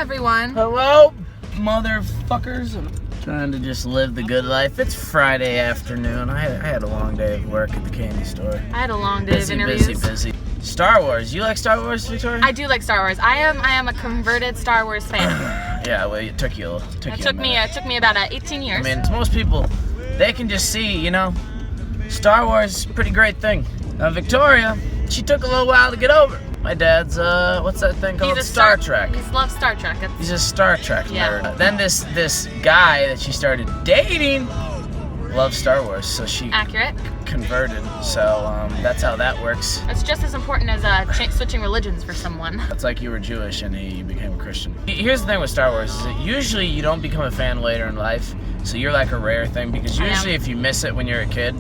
everyone. Hello, motherfuckers. I'm trying to just live the good life. It's Friday afternoon. I had a long day of work at the candy store. I had a long day of interviews. Busy. Star Wars. You like Star Wars, Victoria? I do like Star Wars. I am a converted Star Wars fan. Yeah, well, it took you. It took me about 18 years. I mean, to most people, they can just see, Star Wars is a pretty great thing. Now, Victoria, she took a little while to get over it. My dad's, what's that thing called? Star Trek. He loves Star Trek. He's a Star Trek Yeah. nerd. Then this guy that she started dating loves Star Wars, so she Accurate. converted. So that's how that works. It's just as important as switching religions for someone. It's like you were Jewish and you became a Christian. Here's the thing with Star Wars, is that usually you don't become a fan later in life, so you're like a rare thing, because usually if you miss it when you're a kid,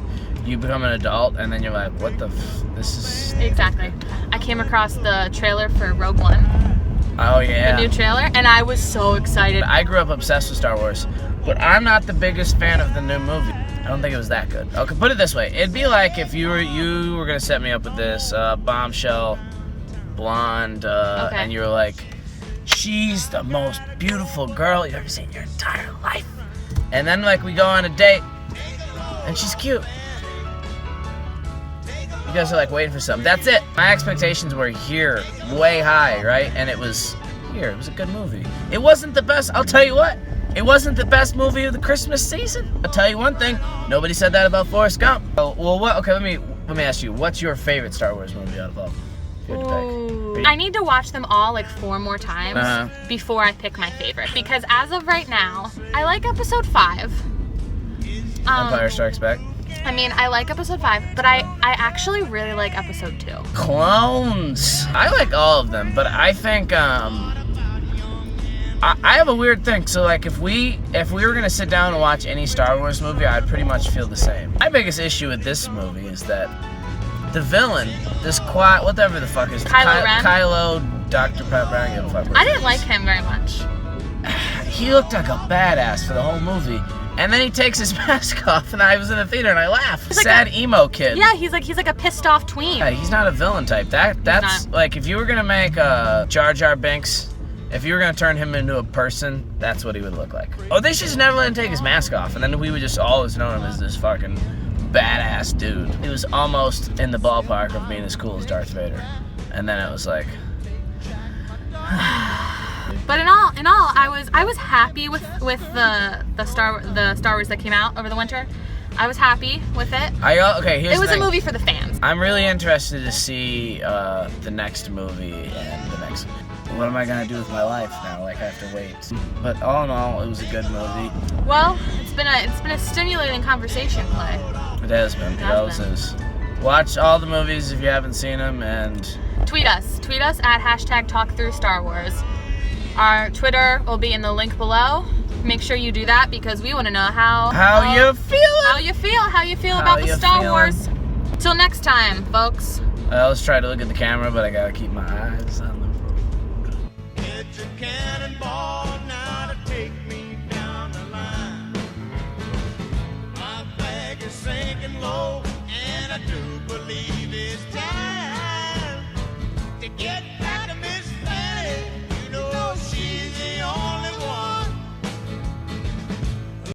you become an adult, and then you're like, what the this is... Exactly. I came across the trailer for Rogue One. Oh, yeah. The new trailer, and I was so excited. I grew up obsessed with Star Wars, but I'm not the biggest fan of the new movie. I don't think it was that good. Okay, put it this way. It'd be like if you were gonna set me up with this bombshell blonde, and you were like, she's the most beautiful girl you've ever seen in your entire life. And then like we go on a date, and she's cute. You guys are like waiting for something. That's it. My expectations were here, way high, right? And it was here. It was a good movie. It wasn't the best. I'll tell you what. It wasn't the best movie of the Christmas season. I'll tell you one thing. Nobody said that about Forrest Gump. Oh, well, what? Okay, let me ask you. What's your favorite Star Wars movie out of all? If you had to pick. I need to watch them all like 4 more times before I pick my favorite. Because as of right now, I like Episode 5. Empire Strikes Back. I mean, I like Episode 5, but I actually really like Episode 2. Clones. I like all of them, but I think I have a weird thing. So like if we were gonna sit down and watch any Star Wars movie, I'd pretty much feel the same. My biggest issue with this movie is that the villain, this whatever the fuck is Kylo Ren? Kylo Dr. Pepper, I don't give a fuck what I didn't like him very much. He looked like a badass for the whole movie. And then he takes his mask off, and I was in the theater and I laughed. He's Sad like emo kid. Yeah, he's like a pissed off tween. Yeah, he's not a villain type. That's like if you were gonna make Jar Jar Binks, if you were gonna turn him into a person, that's what he would look like. Oh, they should just never let him take his mask off, and then we would just always know him as this fucking badass dude. He was almost in the ballpark of being as cool as Darth Vader, and then it was like. But in all, I was happy with the Star Wars that came out over the winter. I was happy with it. Here's it was the thing. a movie for the fans. I'm really interested to see the next movie and the next. What am I gonna do with my life now? Like I have to wait. But all in all, it was a good movie. Well, it's been a stimulating conversation, Clay. It has been. It always is. Watch all the movies if you haven't seen them, and tweet us at #TalkThruStarWars. Our Twitter will be in the link below. Make sure you do that because we want to know how you feel about the Star Wars. Till next time, folks. I always try to look at the camera, but I gotta keep my eyes on the road. It's a cannonball now to take me down the line. My flag is sinking low, and I do believe it's time.